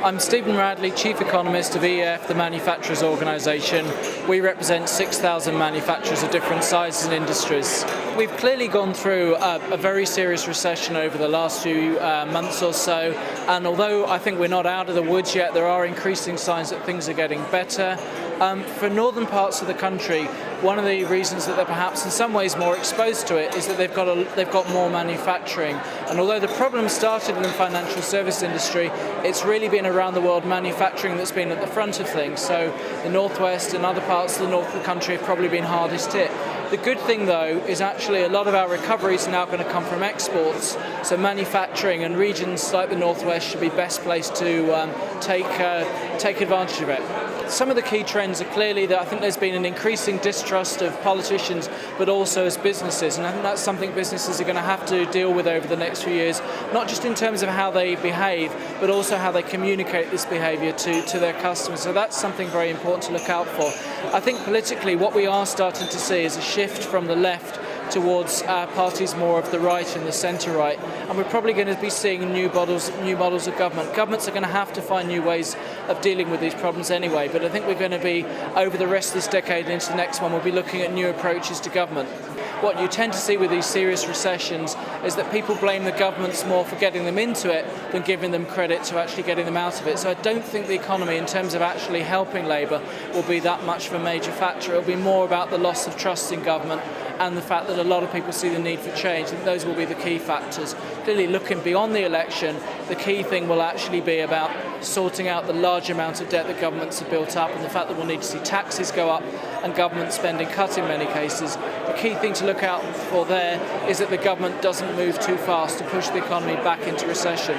I'm Stephen Radley, Chief Economist of EEF, the manufacturers organisation. We represent 6,000 manufacturers of different sizes and industries. We've clearly gone through a very serious recession over the last few months or so, and although I think we're not out of the woods yet, there are increasing signs that things are getting better. For northern parts of the country, one of the reasons that they're perhaps in some ways more exposed to it is that they've got more manufacturing. And although the problem started in the financial service industry, it's really been around the world manufacturing that's been at the front of things. So the northwest and other parts of the north of the country have probably been hardest hit. The good thing, though, is actually a lot of our recovery is now going to come from exports. So manufacturing and regions like the northwest should be best placed to take advantage of it. Some of the key trends are clearly that I think there's been an increasing distrust of politicians, but also as businesses, and I think that's something businesses are going to have to deal with over the next few years, not just in terms of how they behave, but also how they communicate this behaviour to their customers. So that's something very important to look out for. I think politically what we are starting to see is a shift from the left towards parties more of the right and the centre-right, and we're probably going to be seeing new models of government. Governments are going to have to find new ways of dealing with these problems anyway, but I think we're going to be, over the rest of this decade and into the next one, we'll be looking at new approaches to government. What you tend to see with these serious recessions is that people blame the governments more for getting them into it than giving them credit to actually getting them out of it. So I don't think the economy, in terms of actually helping Labour, will be that much of a major factor. It'll be more about the loss of trust in government and the fact that a lot of people see the need for change, and those will be the key factors. Clearly, looking beyond the election, the key thing will actually be about sorting out the large amount of debt that governments have built up, and the fact that we'll need to see taxes go up and government spending cut in many cases. The key thing to look out for there is that the government doesn't move too fast to push the economy back into recession.